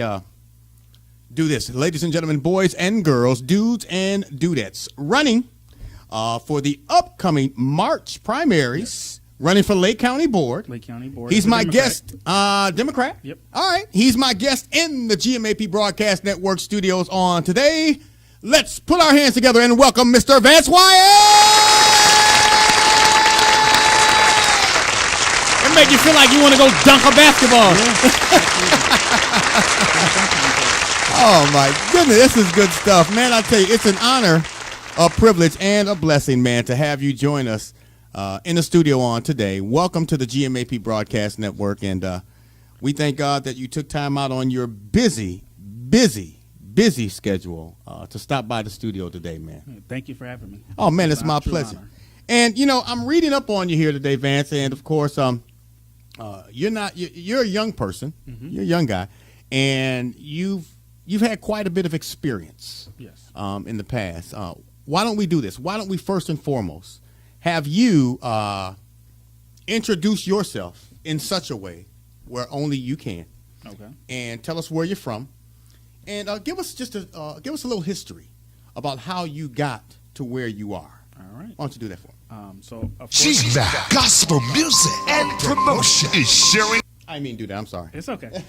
uh, do this. Ladies and gentlemen, boys and girls, dudes and dudettes, running for the upcoming March primaries, running for Lake County Board. Lake County Board. He's my Democrat. guest, Democrat? Yep. All right. He's my guest in the GMAP Broadcast Network studios on today. Let's put our hands together and welcome Mr. Vance Wyatt! It make you feel like you want to go dunk a basketball. Oh, my goodness. This is good stuff. Man, I tell you, it's an honor, a privilege, and a blessing, man, to have you join us in the studio on today. Welcome to the GMAP Broadcast Network, and we thank God that you took time out on your busy schedule to stop by the studio today, man. Thank you for having me. Oh, man, it's my pleasure. Honor. And, you know, I'm reading up on you here today, Vance, and, of course, you're a young person. Mm-hmm. You're a young guy, and you've had quite a bit of experience. Yes. In the past. Why don't we do this? Why don't we first and foremost have you introduce yourself in such a way where only you can. Okay. And tell us where you're from, and give us a little history about how you got to where you are. All right. Why don't you do that for me? She's back. Gospel music and promotion is sharing. I mean, do that. I'm sorry. It's okay.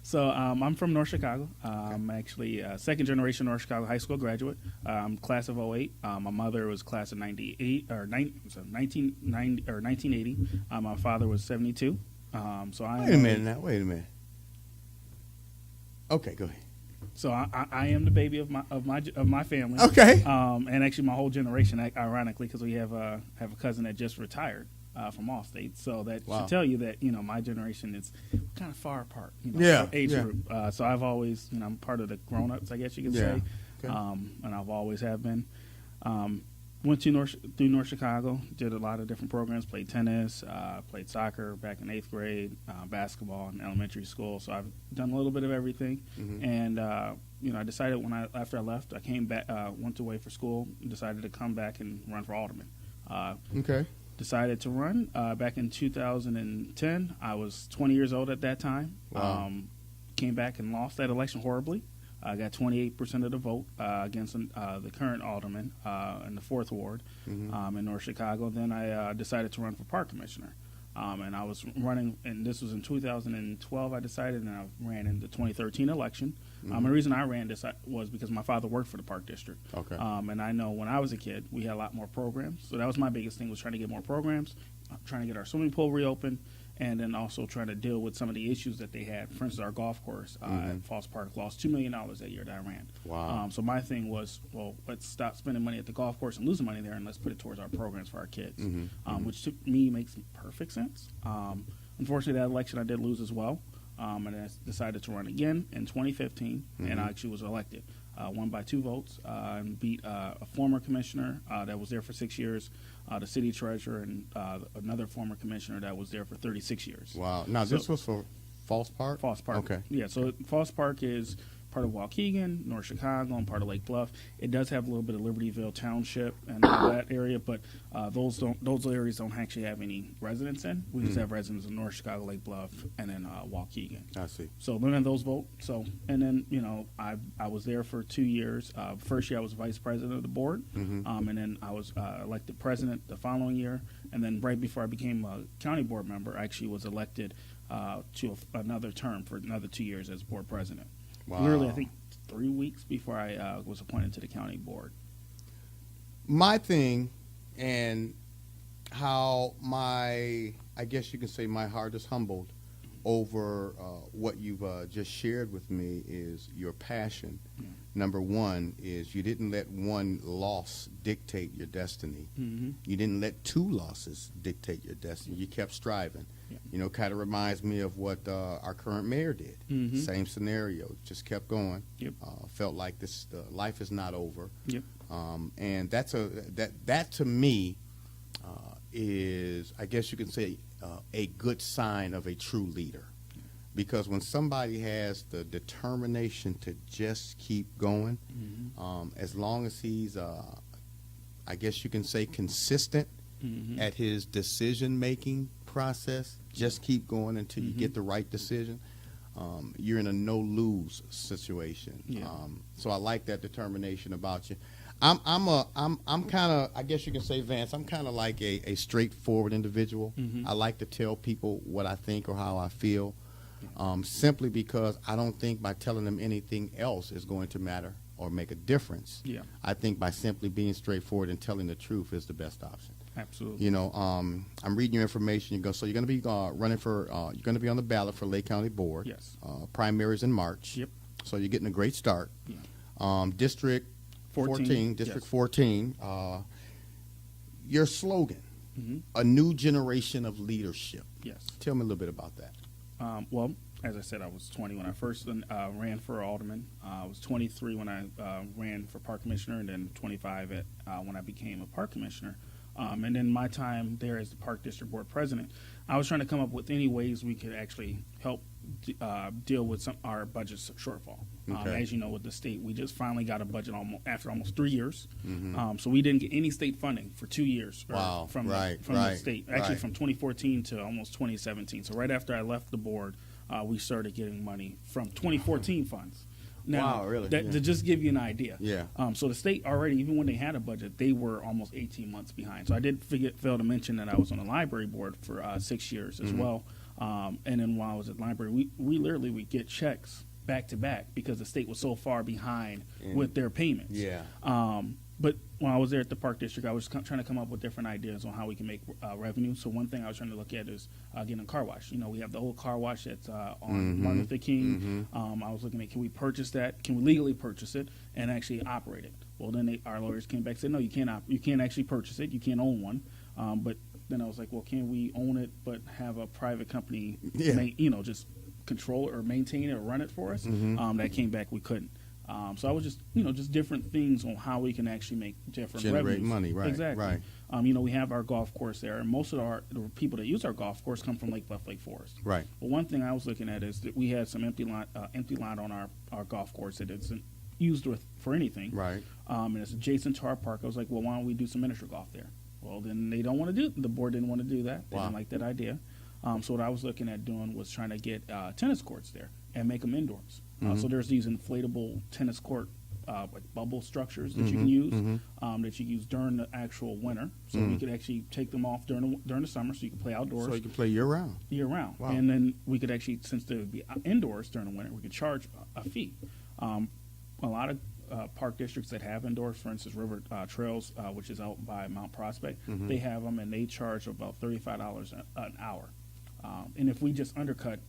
So I'm from North Chicago. I'm actually a second generation North Chicago high school graduate. I'm class of '08. My mother was class of 1980. My father was 72. So I Wait a minute. Okay, go ahead. So I am the baby of my family. Okay. And actually my whole generation, ironically, because we have a cousin that just retired from Allstate. So that should tell you that, my generation is kind of far apart. Age group. So I've always, I'm part of the grown-ups, I guess you could say. Okay. And I've always have been. Went through North Chicago, did a lot of different programs, played tennis, played soccer back in 8th grade, basketball in elementary school. So I've done a little bit of everything. Mm-hmm. And, I decided after I left, I came back, went away for school, decided to come back and run for alderman. Okay. Decided to run back in 2010. I was 20 years old at that time. Wow. Came back and lost that election horribly. I got 28% of the vote against the current alderman in the 4th Ward in North Chicago. Then I decided to run for park commissioner. And I was running, and this was in 2012 I decided, and I ran in the 2013 election. And the reason I ran this was because my father worked for the park district. Okay. And I know when I was a kid, we had a lot more programs. So that was my biggest thing, was trying to get more programs, trying to get our swimming pool reopened, and then also trying to deal with some of the issues that they had. For instance, our golf course at Falls Park lost $2 million that year that I ran. Wow. So my thing was, well, let's stop spending money at the golf course and losing money there, and let's put it towards our programs for our kids, which to me makes perfect sense. Unfortunately, that election I did lose as well, and I decided to run again in 2015, and I actually was elected. Won by 2 votes and beat a former commissioner that was there for 6 years, the city treasurer, and another former commissioner that was there for 36 years. Wow. Now, this was for Falls Park? Falls Park. Okay. Yeah, so Falls Park is part of Waukegan, North Chicago, and part of Lake Bluff. It does have a little bit of Libertyville Township and all that area, but those areas don't actually have any residents in. We just have residents in North Chicago, Lake Bluff, and then Waukegan. I see. So none of those vote. And then I was there for 2 years. First year I was vice president of the board, and then I was elected president the following year. And then right before I became a county board member, I actually was elected to another term for another 2 years as board president. Wow. Literally, I think 3 weeks before I was appointed to the county board. My thing, and how I guess you can say my heart is humbled over what you've just shared with me, is your passion. Yeah. Number one is you didn't let one loss dictate your destiny. Mm-hmm. You didn't let 2 losses dictate your destiny. You kept striving. Yeah. Kind of reminds me of what our current mayor did. Mm-hmm. Same scenario, just kept going. Yep. Felt like life is not over. Yep. And that to me is, I guess you can say, a good sign of a true leader. Because when somebody has the determination to just keep going, as long as he's, I guess you can say, consistent at his decision-making process, just keep going until you get the right decision. you're in a no-lose situation. Yeah. So I like that determination about you. I'm kind of, I guess you can say, Vance, I'm kind of like a straightforward individual. Mm-hmm. I like to tell people what I think or how I feel, simply because I don't think by telling them anything else is going to matter or make a difference. Yeah, I think by simply being straightforward and telling the truth is the best option. absolutely. You know, I'm reading your information. So you're going to be running for, you're going to be on the ballot for Lake County Board. Yes. Primaries in March. Yep. So you're getting a great start. Yeah. District 14, District yes. 14. Your slogan, Mm-hmm. a new generation of leadership. Yes. Tell me a little bit about that. Well, as I said, I was 20 when I first ran for alderman. I was 23 when I ran for park commissioner, and then 25 when I became a park commissioner. And then my time there as the park district board president, I was trying to come up with any ways we could actually help deal with our budget shortfall. Okay. As you know, with the state, we just finally got a budget after almost 3 years. Mm-hmm. So we didn't get any state funding for 2 years. Wow. From Right, the right, state, actually right. from 2014 to almost 2017. So right after I left the board, we started getting money from 2014 funds. Now, Wow, really? That, Yeah. To just give you an idea. Yeah. So the state already, even when they had a budget, they were almost 18 months behind. So I did fail to mention that I was on the library board for 6 years as Mhm. well. And then while I was at the library, we literally would get checks back to back because the state was so far behind with their payments. Yeah. But when I was there at the park district, I was trying to come up with different ideas on how we can make revenue. So one thing I was trying to look at is getting a car wash. You know, we have the old car wash that's on Mhm. Martin Luther King. I was looking at, can we purchase that? Can we legally purchase it and actually operate it? Well, then our lawyers came back and said, no, you can't. You can't actually purchase it. You can't own one. But then I was like, well, can we own it but have a private company, Yeah. just control it or maintain it or run it for us? Mhm. That came back, we couldn't. So I was just different things on how we can actually make different Generate revenues. money, right, Exactly. right. We have our golf course there, and most of the people that use our golf course come from Lake Bluff Lake Forest. Right. But one thing I was looking at is that we had some empty lot on our golf course that isn't used for anything. Right. And it's adjacent to our park. I was like, well, why don't we do some miniature golf there? Well, then they don't want to the board didn't want to do that. They Wow. didn't like that idea. So what I was looking at doing was trying to get tennis courts there and make them indoors. Mhm. So there's these inflatable tennis court like bubble structures that Mhm, you can use mhm. that you use during the actual winter. So we could actually take them off during the summer, so you can play outdoors So you can play year round. year round. Wow. And then we could actually, since they would be indoors during the winter, we could charge a fee. A lot of park districts that have indoors, for instance, River Trails, which is out by Mount Prospect, Mhm. they have them and they charge about $35 an hour. And if we just undercut,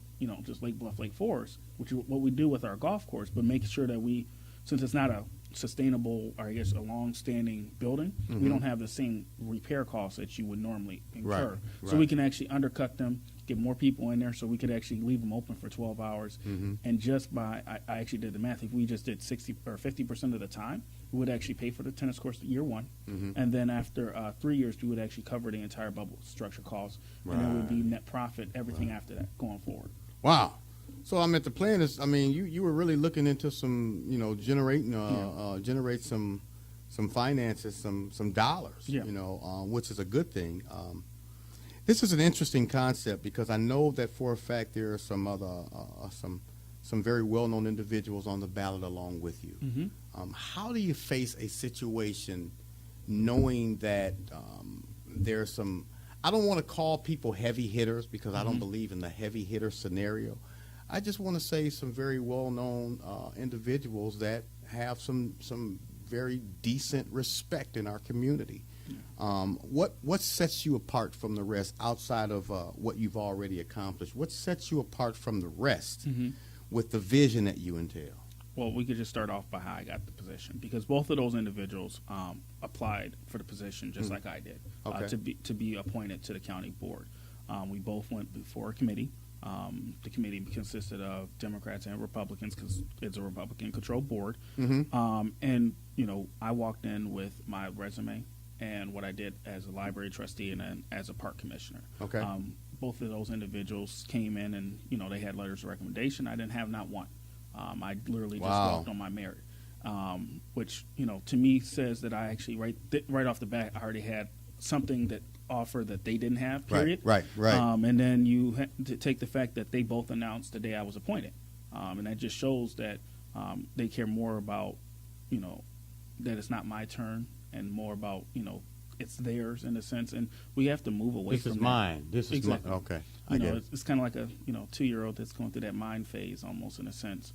just Lake Bluff, Lake Forest, which is what we do with our golf course, but make sure that since it's not a sustainable, or I guess a long-standing building, we don't have the same repair costs that you would normally incur. Right, So right. we can actually undercut them, get more people in there, so we could actually leave them open for 12 hours. And just I actually did the math. If we just did 60 or 50% of the time, we would actually pay for the tennis course year one, and then after 3 years, we would actually cover the entire bubble structure costs, and it would be net profit, everything after that going forward. Wow. So the plan is, you were really looking into some, generate some finances, some dollars, Yeah. which is a good thing. This is an interesting concept because I know that for a fact there are some other, some very well-known individuals on the ballot along with you. How do you face a situation knowing that there's some, I don't want to call people heavy hitters because I don't believe in the heavy hitter scenario. I just want to say some very well-known individuals that have some very decent respect in our community. What sets you apart from the rest outside of what you've already accomplished? What sets you apart from the rest with the vision that you entail? Well, we could just start off by how I got the position, because both of those individuals applied for the position just like I did, Okay. to be appointed to the county board. We both went before a committee. The committee consisted of Democrats and Republicans because it's a Republican-controlled board. And I walked in with my resume and what I did as a library trustee and then as a park commissioner. Okay. Both of those individuals came in and they had letters of recommendation. I didn't have not one. I literally just Wow. walked on my merit, which to me says that I actually right off the bat I already had something that offer that they didn't have. Period. Right. And then you to take the fact that they both announced the day I was appointed, and that just shows that they care more about, that it's not my turn, and more about, it's theirs in a sense, and we have to move away from that. Mine. This is Exactly. mine. Okay. It's kind of like a 2-year-old that's going through that mind phase almost in a sense,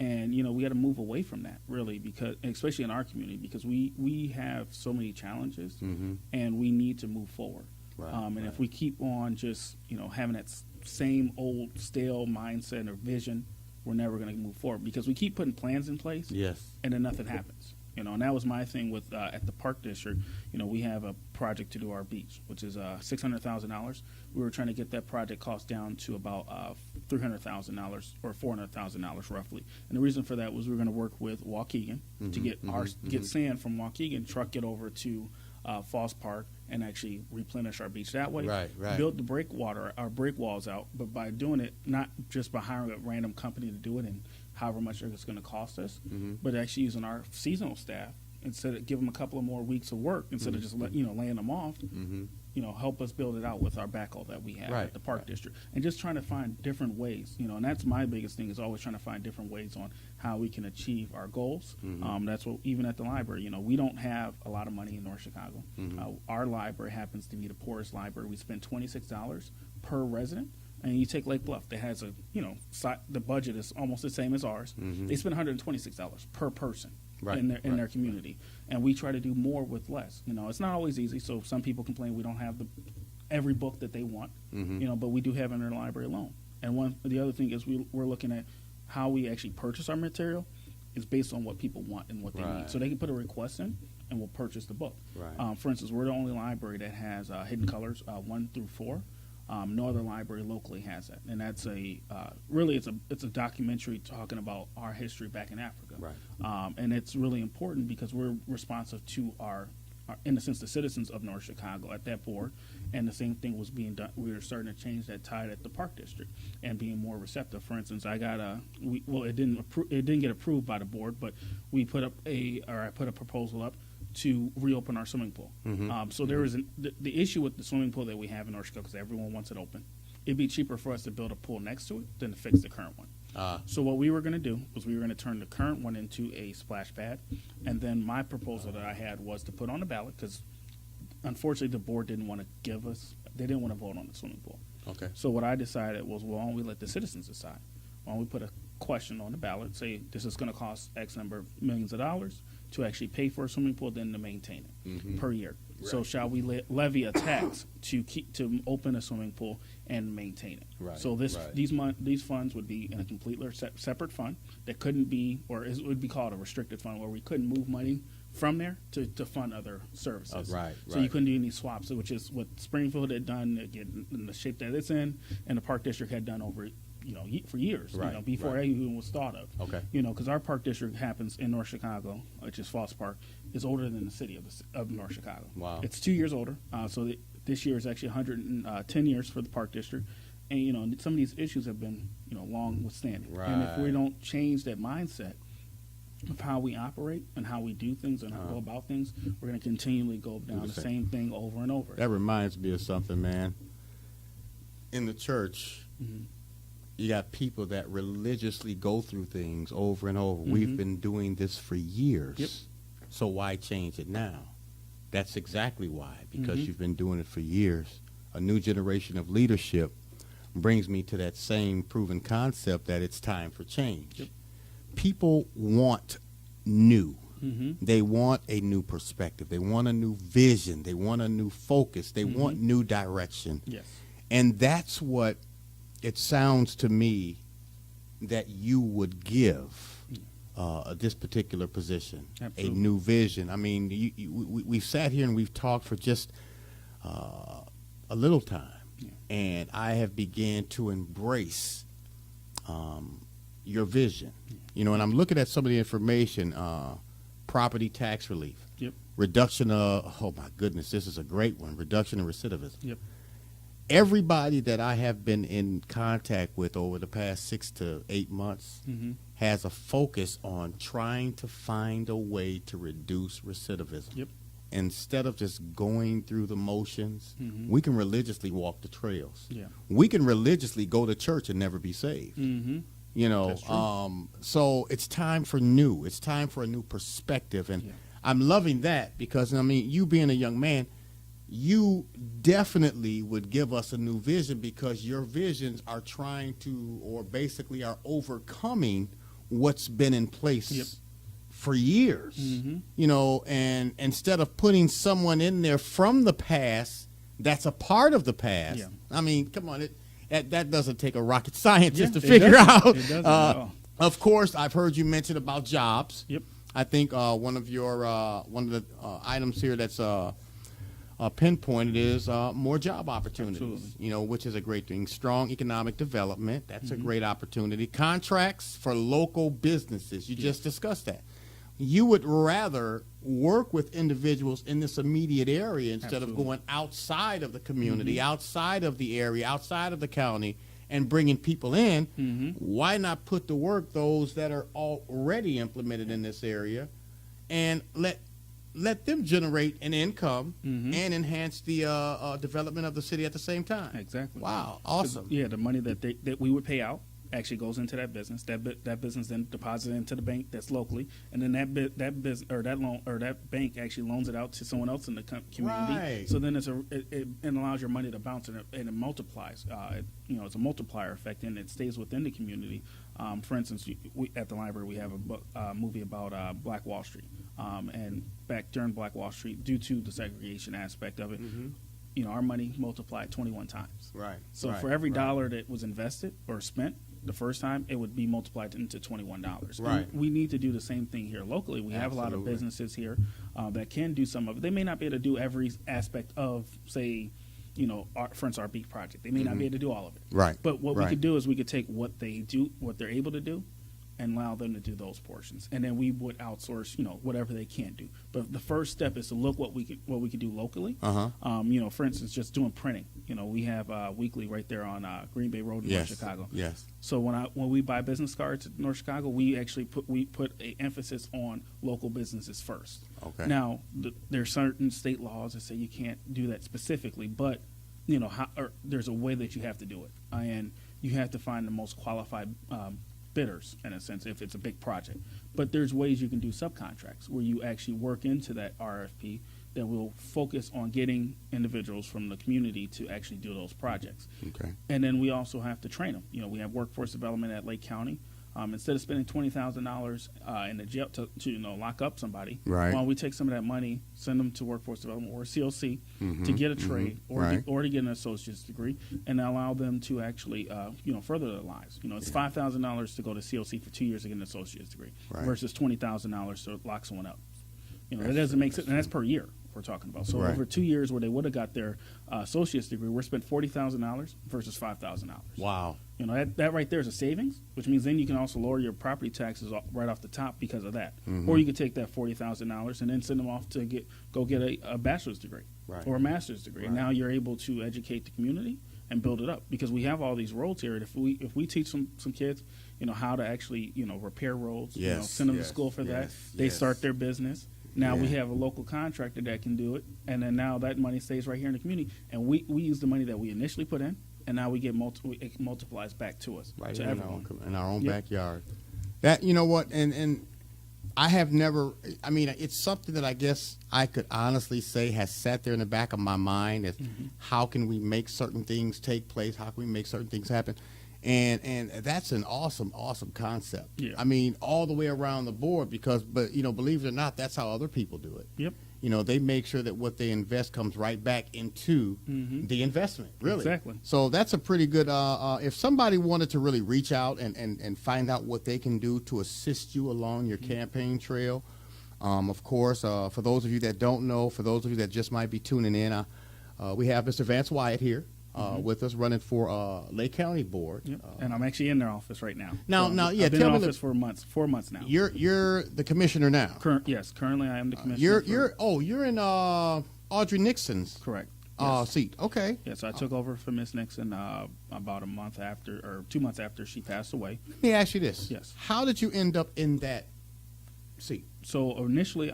and we got to move away from that really, because especially in our community, because we have so many challenges, and we need to move forward. Right, and if we keep on just having that same old stale mindset or vision, we're never going to move forward, because we keep putting plans in place, Yes. and then nothing happens. And that was my thing with at the Park District. We have a project to do our beach, which is $600,000. We were trying to get that project cost down to about $300,000 or $400,000 roughly. And the reason for that was we were going to work with Waukegan to get sand from Waukegan, truck it over to Falls Park, and actually replenish our beach that way. Right. Build our break walls out, but by doing it, not just by hiring a random company to do it and however much it's going to cost us, but actually using our seasonal staff instead of give them a couple of more weeks of work instead of just laying them off. Help us build it out with our backhoe that we have at the Park District, and just trying to find different ways. And that's my biggest thing, is always trying to find different ways on how we can achieve our goals. That's what, even at the library, we don't have a lot of money in North Chicago. Our library happens to be the poorest library. We spend $26 per resident. And you take Lake Bluff, that has the budget is almost the same as ours. They spend $126 per person in their community, and we try to do more with less. It's not always easy. So some people complain we don't have every book that they want, but we do have in our library alone. And the other thing is we're looking at how we actually purchase our material is based on what people want and what they need. So they can put a request in, and we'll purchase the book. For instance, we're the only library that has Hidden Colors 1 through 4. No other library locally has that, and that's it's a documentary talking about our history back in Africa, and it's really important because we're responsive to our in a sense, the citizens of North Chicago at that board, and the same thing was being done. We were starting to change that tide at the Park District and being more receptive. For instance, I got it didn't get approved by the board, but I put a proposal up to reopen our swimming pool. So there is the issue with the swimming pool that we have in North Chicago, because everyone wants it open. It'd be cheaper for us to build a pool next to it than to fix the current one. So what we were going to do was we were going to turn the current one into a splash pad, and then my proposal that I had was to put on a ballot, because unfortunately the board didn't want to they didn't want to vote on the swimming pool. Okay. So what I decided was, why don't we let the citizens decide? Why don't we put a question on the ballot, say this is going to cost X number of millions of dollars to actually pay for a swimming pool, then to maintain it per year. Right. So shall we levy a tax to open a swimming pool and maintain it? Right. So these funds would be in a completely separate fund that couldn't be, or it would be called a restricted fund, where we couldn't move money from there to fund other services. So you couldn't do any swaps, which is what Springfield had done, again, in the shape that it's in, and the Park District had done over for years, before it even was thought of. Okay. Because our Park District happens in North Chicago, which is Falls Park, is older than the city of North Chicago. Wow. It's 2 years older. So this year is actually 110 years for the Park District. And, some of these issues have been, long withstanding. Right. And if we don't change that mindset of how we operate and how we do things and how we go about things, we're going to continually go down the same thing over and over. That reminds me of something, man. In the church, you got people that religiously go through things over and over. We've been doing this for years. Yep. So why change it now? That's exactly why, because you've been doing it for years. A new generation of leadership brings me to that same proven concept that it's time for change. Yep. People want new. They want a new perspective. They want a new vision. They want a new focus. They want new direction. Yes. And that's what it sounds to me that you would give this particular position. Absolutely. A new vision. I mean, we've sat here and we've talked for just a little time, and I have began to embrace your vision. And I'm looking at some of the information, property tax relief, reduction of, oh my goodness, this is a great one, reduction of recidivism. Yep. Everybody that I have been in contact with over the past 6 to 8 months has a focus on trying to find a way to reduce recidivism. Yep. instead of just going through the motions, Mhm. we can religiously walk the trails. Yeah. We can religiously go to church and never be saved. Mm-hmm. You know, That's true. so it's time for new. It's time for a new perspective, and Yeah. I'm loving that because I mean, you being a young man, you definitely would give us a new vision because your visions are trying to, or basically are overcoming what's been in place Yep. for years. Mhm. You know, and instead of putting someone in there from the past that's a part of the past. Yeah. I mean, come on, that doesn't take a rocket scientist to It figure doesn't. out. It doesn't at all. Of course, I've heard you mention about jobs. Yep. I think one of the items here that's pinpointed is more job opportunities. Absolutely. You know, which is a great thing. Strong economic development. That's a great opportunity. Contracts for local businesses. You just discussed that. You would rather work with individuals in this immediate area instead of Absolutely. going outside of the community, outside of the area, outside of the county, and bringing people in. Why not put to work those that are already implemented in this area and let them generate an income and enhance the development of the city at the same time? Exactly. Wow, awesome. Yeah, the money that we would pay out actually goes into that business. That business then deposits it into the bank that's locally, and then that business or that loan or that bank actually loans it out to someone else in the community. Right. So then it allows your money to bounce and it multiplies. It's a multiplier effect, and it stays within the community. For instance, we, at the library, we have a movie about Black Wall Street, and back during Black Wall Street, due to the segregation aspect of it, our money multiplied 21 times. Right. So right, for every right. dollar that was invested or spent the first time, it would be multiplied into $21. Right. And we need to do the same thing here locally. We have a lot of Absolutely. businesses here that can do some of it. They may not be able to do every aspect of, say, our beat project. They may not be able to do all of it. Right. But what we Right. could do is we could take what they do, what they're able to do, and allow them to do those portions, and then we would outsource, whatever they can't do. But the first step is to look what we could do locally. For instance, just doing printing. We have Weekly right there on Green Bay Road in Yes. North Chicago. Yes. So when we buy business cards in North Chicago, we actually put an emphasis on local businesses first. Okay. Now there are certain state laws that say you can't do that specifically, but there's a way that you have to do it, and you have to find the most qualified bidders, in a sense, if it's a big project. But there's ways you can do subcontracts where you actually work into that RFP that will focus on getting individuals from the community to actually do those projects. Okay. And then we also have to train them. We have workforce development at Lake County. Instead of spending $20,000 in the jail to lock up somebody, Right. we take some of that money, send them to workforce development or COC to get a trade or Right. to get an associate's degree, and allow them to actually further their lives. It's $5,000 to go to COC for 2 years to get an associate's degree Right. versus $20,000 to lock someone up. That doesn't make sense, and that's per year we're talking about. So Right. over 2 years where they would have got their associate's degree, we're spent $40,000 versus $5,000. Wow. That right there is a savings, which means then you can also lower your property taxes right off the top because of that. Mm-hmm. Or you could take that $40,000 and then send them off to go get a bachelor's degree Right. or a master's degree. Right. And now you're able to educate the community and build it up because we have all these roads here. And if we teach some kids, how to actually repair roads, Yes, send them yes, to school for that, yes, they yes. start their business. Now we Yeah. have a local contractor that can do it, and then now that money stays right here in the community, and we use the money that we initially put in, and now we get it multiplies back to us, Right to in everyone. in our own Yep. backyard. That and I have never. I mean, it's something that I guess I could honestly say has sat there in the back of my mind is how can we make certain things take place? How can we make certain things happen? And that's an awesome concept. Yeah. I mean, all the way around the board but believe it or not, that's how other people do it. Yep. They make sure that what they invest comes right back into the investment, really. Exactly. So that's a pretty good, if somebody wanted to really reach out and find out what they can do to assist you along your campaign trail, of course, for those of you that don't know, for those of you that just might be tuning in, we have Mr. Vance Wyatt here with us running for Lake County Board. Yep. And I'm actually in their office right now. Now, yeah, I've been tell in me office for 4 months now. You're the commissioner now. Yes, currently I am the commissioner. You're in Audrey Nixon's Correct. seat. Okay. Yes, I took over for Miss Nixon about a month after, or 2 months after she passed away. Let me ask you this. Yes. How did you end up in seat? So initially,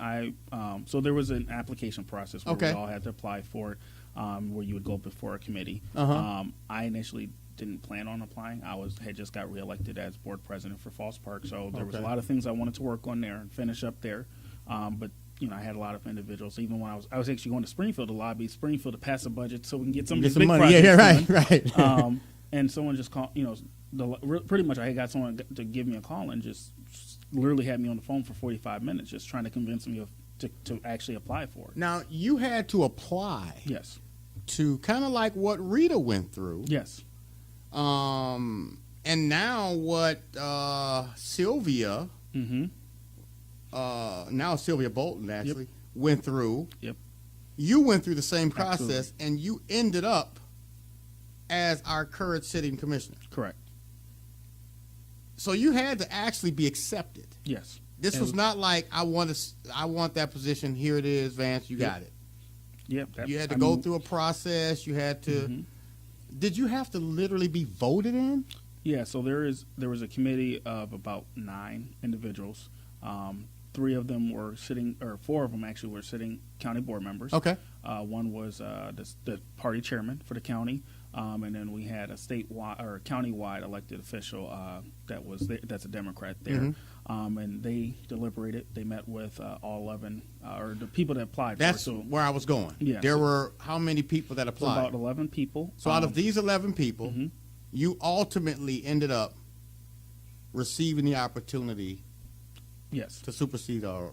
so there was an application process where Okay. we all had to apply for it, where you would go before a committee. Uh-huh. I initially didn't plan on applying. Had just got reelected as board president for Falls Park, so there was a Okay. lot of things I wanted to work on there and finish up there. But I had a lot of individuals. Even when I was actually going to Springfield to lobby Springfield to pass a budget so we can get some of these big money. projects Right. done. And someone just called. Pretty much I had got someone to give me a call and just literally had me on the phone for 45 minutes, just trying to convince me to actually apply for it. Now, you had to apply Yes. to kind of like what Rita went through. Yes. And now what Sylvia, Mm-hmm. now Sylvia Bolton actually, went through. Yep. You went through the same process, Absolutely. and you ended up as our current sitting commissioner. Correct. So you had to actually be accepted. Yes. This was not like I want that position. Here it is, Vance. You got it. Yep. You had to go through a process. You had to. Mhm. Did you have to literally be voted in? Yeah. So there was a committee of about 9 individuals. 3 of them were sitting, or 4 of them actually were sitting county board members. Okay. One was the party chairman for the county, and then we had a statewide or countywide elected official that's a Democrat there. Mm-hmm. And they deliberated. They met with all 11 or the people that applied. That's for it. So, where I was going. Yeah, There so- were how many people that so applied? about 11 people. So out of these 11 people, Mhm. you ultimately ended up receiving the opportunity Yes. to supersede or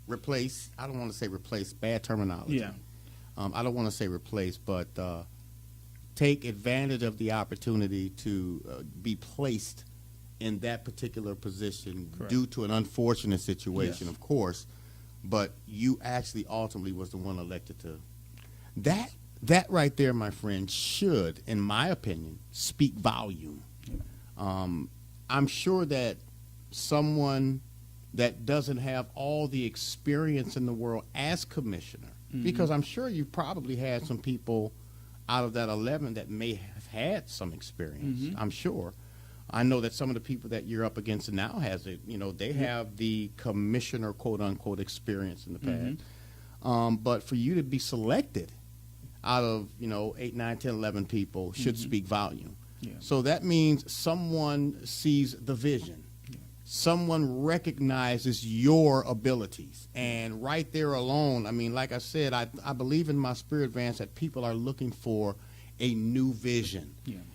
replace. I don't want to say replace, bad terminology. Yeah. I don't want to say replace, but take advantage of the opportunity to be placed in that particular position. Correct. Due to an unfortunate situation, Yes. of course. But you actually ultimately was the one elected to. That right there, my friend, should, in my opinion, speak volume. I'm sure that someone that doesn't have all the experience in the world as commissioner, because I'm sure you probably had some people out of that 11 that may have had some experience. I'm sure. I know that some of the people that you're up against now has it. They have the commissioner, quote unquote, experience in the past. But for you to be selected out of 8, 9, 10, 11 people should speak volume. Yeah. So that means someone sees the vision. Someone recognizes your abilities. And right there alone, I mean, like I said, I believe in my spirit, Vance, that people are looking for a new vision,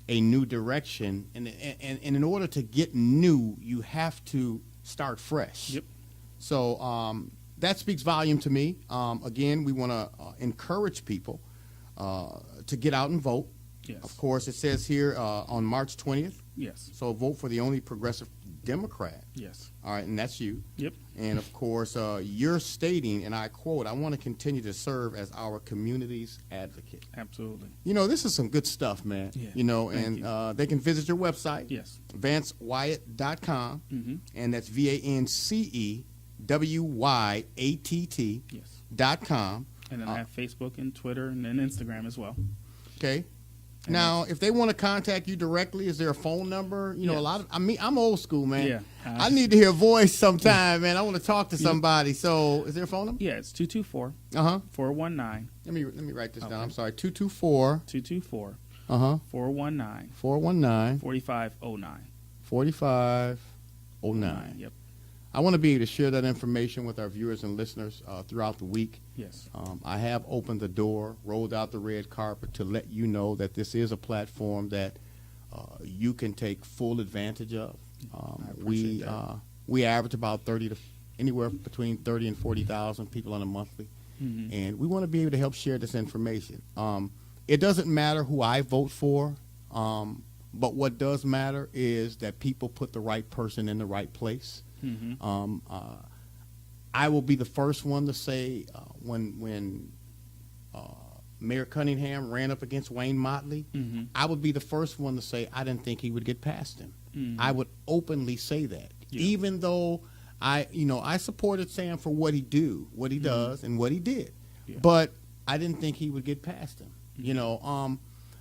a new direction. And in order to get new, you have to start fresh. Yep. So that speaks volume to me. Again, we want to encourage people to get out and vote. Yes. Of course, it says here on March 20th. Yes. So vote for the only progressive Democrat. Yes. All right, and that's you. Yep. And of course, you're stating, and I quote, "I want to continue to serve as our community's advocate." Absolutely. This is some good stuff, man. Yeah. Thank And they can visit your website, Yes. VanceWyatt.com, Mm-hmm. and that's VanceWyatt.com. And then I have Facebook and Twitter and then Instagram as well. Okay. Now, if they want to contact you directly, is there a phone number? A Yes. lot of, I'm old school, man. Yeah. I need to hear a voice sometime, man. I want to talk to somebody. So, is there a phone number? Yeah, it's 224 Uh-huh. 419 Let me write this down. Okay. I'm sorry. 224 224 uh-huh 419 419 4509. 4509. Yep. I want to be able to share that information with our viewers and listeners throughout the week. Yes. I have opened the door, rolled out the red carpet to let you know that this is a platform that you can take full advantage of. I appreciate that. We average about anywhere between 30 and 40,000 people on a monthly, and we want to be able to help share this information. It doesn't matter who I vote for, but what does matter is that people put the right person in the right place. I will be the first one to say when Mayor Cunningham ran up against Wayne Motley, I would be the first one to say I didn't think he would get past him. I would openly say that, even though I supported Sam for what he does, and what he did, but I didn't think he would get past him.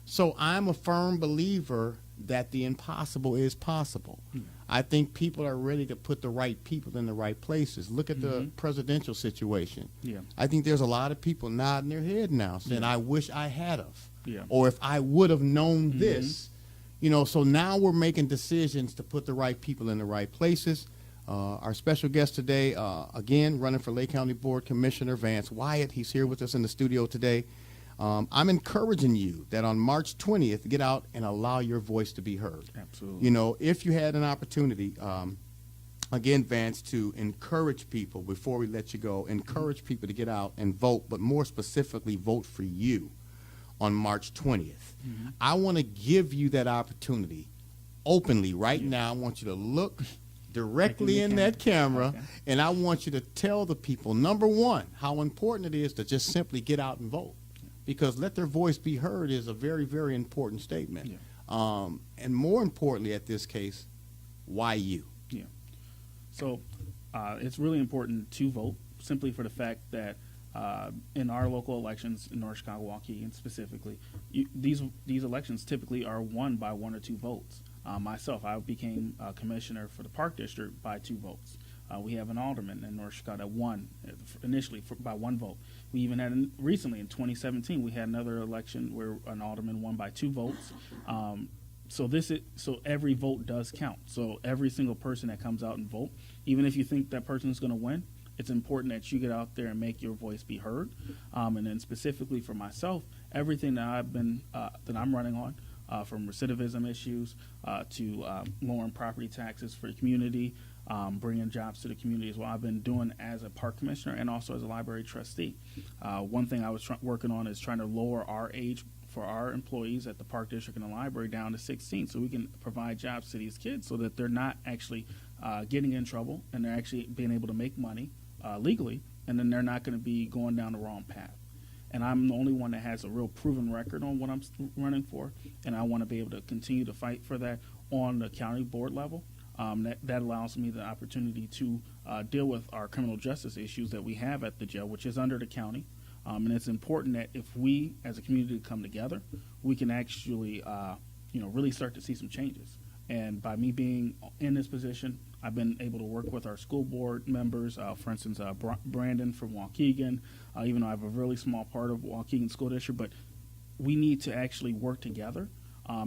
So I'm a firm believer that the impossible is possible. I think people are ready to put the right people in the right places. Look at the presidential situation. Yeah. I think there's a lot of people nodding their head now saying, I wish I had of. Yeah. Or if I would have known this. You know, so now we're making decisions to put the right people in the right places. Our special guest today, again, running for Lake County Board Commissioner, Vance Wyatt. He's here with us in the studio today. I'm encouraging you that on March 20th, get out and allow your voice to be heard. Absolutely. You know, if you had an opportunity, again, Vance, to encourage people before we let you go, encourage people to get out and vote, but more specifically, vote for you on March 20th. I want to give you that opportunity openly right now. I want you to look directly in that camera, and I want you to tell the people, number one, how important it is to just simply get out and vote. Because let their voice be heard is a very, very important statement. And more importantly at this case, why you? Yeah. So it's really important to vote simply for the fact that in our local elections in North Chicago, Waukegan specifically, these elections typically are won by 1 or 2 votes. Myself, I became commissioner for the Park District by 2 votes. We have an alderman in North Chicago that won initially by 1 vote. We even had recently in 2017 we had another election where an alderman won by 2 votes. So every vote does count. So every single person that comes out and vote, even if you think that person is going to win, it's important that you get out there and make your voice be heard. And then specifically for myself, everything that that I'm running on, from recidivism issues to lowering property taxes for the community, bringing jobs to the community as well. I've been doing as a park commissioner and also as a library trustee. One thing I was working on is trying to lower our age for our employees at the park district and the library down to 16 so we can provide jobs to these kids so that they're not actually getting in trouble and they're actually being able to make money legally, and then they're not going to be going down the wrong path. And I'm the only one that has a real proven record on what I'm running for, and I want to be able to continue to fight for that on the county board level. That allows me the opportunity to deal with our criminal justice issues that we have at the jail, which is under the county. And it's important that if we as a community come together, we can actually really start to see some changes. And by me being in this position, I've been able to work with our school board members, for instance, Brandon from Waukegan, even though I have a really small part of Waukegan School District, but we need to actually work together,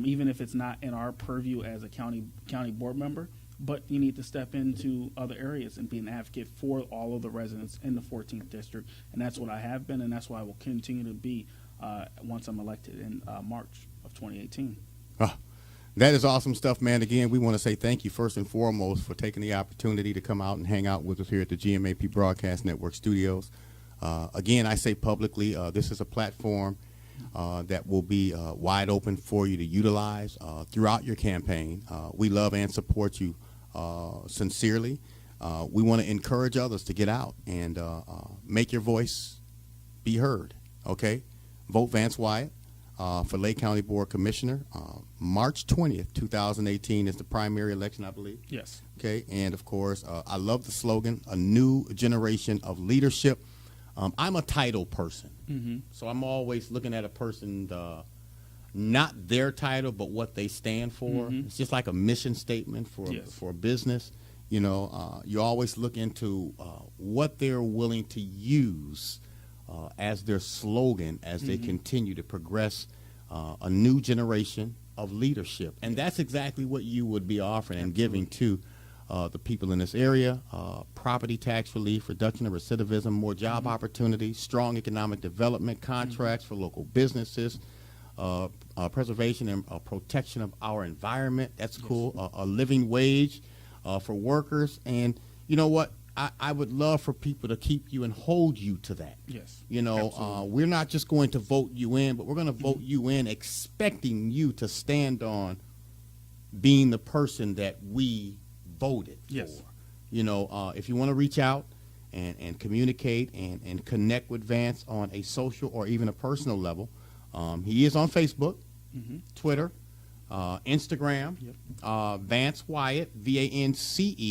even if it's not in our purview as a county board member, but you need to step into other areas and be an advocate for all of the residents in the 14th District, and that's what I have been, and that's what I will continue to be once I'm elected in March of 2018. That is awesome stuff, man. Again, we want to say thank you first and foremost for taking the opportunity to come out and hang out with us here at the GMAP Broadcast Network studios. Again, I say publicly, this is a platform that will be wide open for you to utilize throughout your campaign. We love and support you sincerely. We want to encourage others to get out and make your voice be heard, okay? Vote Vance Wyatt for Lake County Board Commissioner. March 20th, 2018 is the primary election, I believe. Yes. Okay, and of course, I love the slogan, a new generation of leadership. I'm a title person, so I'm always looking at a person, not their title, but what they stand for. It's just like a mission statement for a business. You know, you always look into what they're willing to use as their slogan as they continue to progress a new generation of leadership. And that's exactly what you would be offering and giving to the people in this area. Property tax relief, reduction of recidivism, more job opportunities, strong economic development, contracts for local businesses, preservation and protection of our environment. That's cool. A living wage for workers. And you know what? I would love for people to keep you and hold you to that. Yes. You know, we're not just going to vote you in, but we're going to vote you in expecting you to stand on being the person that we voted for. You know, if you want to reach out and communicate and connect with Vance on a social or even a personal level, he is on Facebook, Twitter, Instagram, Vance Wyatt, VanceWyatt,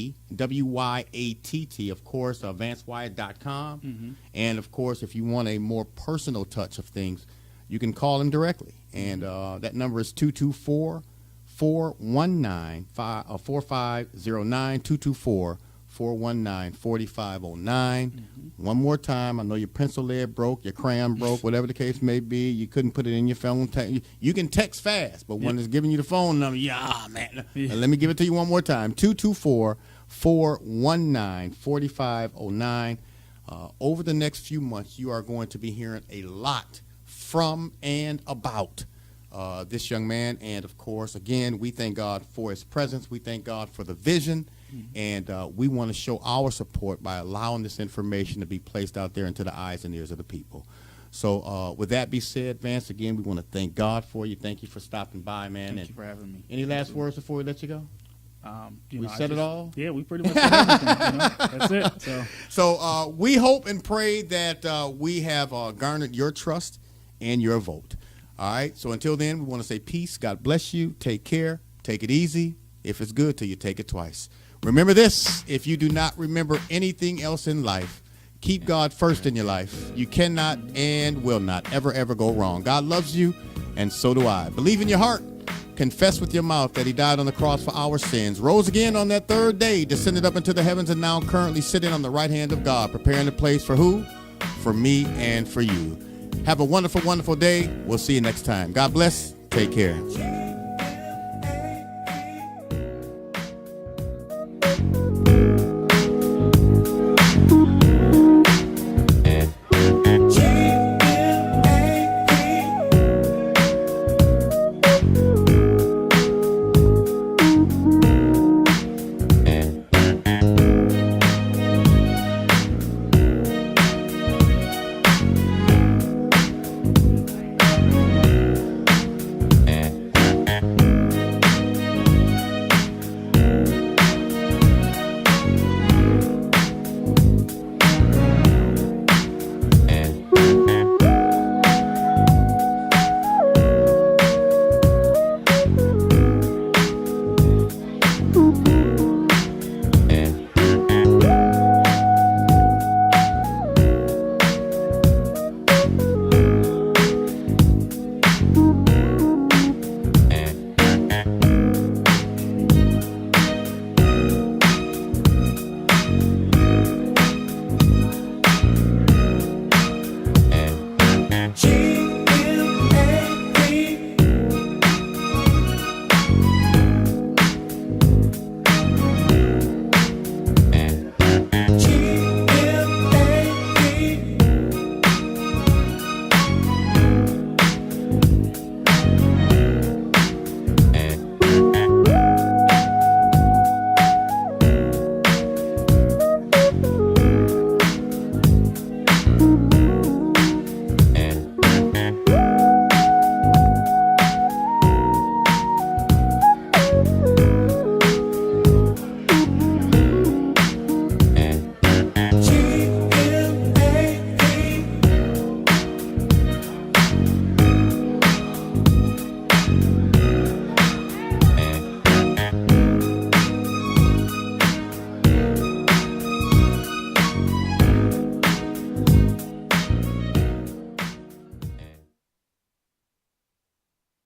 of course, VanceWyatt.com. And, of course, if you want a more personal touch of things, you can call him directly. And that number is 224 224-4509, 224-419-4509. One more time. I know your pencil lead broke, your crayon broke, whatever the case may be. You couldn't put it in your phone. You can text fast, but when it's giving you the phone number, man. Let me give it to you one more time. 224-419-4509. Over the next few months, you are going to be hearing a lot from and about this young man. And, of course, again, we thank God for his presence. We thank God for the vision. And we want to show our support by allowing this information to be placed out there into the eyes and ears of the people. So with that be said, Vance, again, we want to thank God for you. Thank you for stopping by, man. Thank you for having me. Any last words before we let you go? We said it all? Yeah, we pretty much said everything. That's it. So we hope and pray that we have garnered your trust and your vote. All right. So until then, we want to say peace. God bless you. Take care. Take it easy. If it's good to you, take it twice. Remember this: if you do not remember anything else in life, keep God first in your life. You cannot and will not ever go wrong. God loves you, and so do I. Believe in your heart. Confess with your mouth that he died on the cross for our sins, rose again on that third day, descended up into the heavens, and now currently sitting on the right hand of God, preparing a place for who? For me and for you. Have a wonderful, wonderful day. We'll see you next time. God bless. Take care.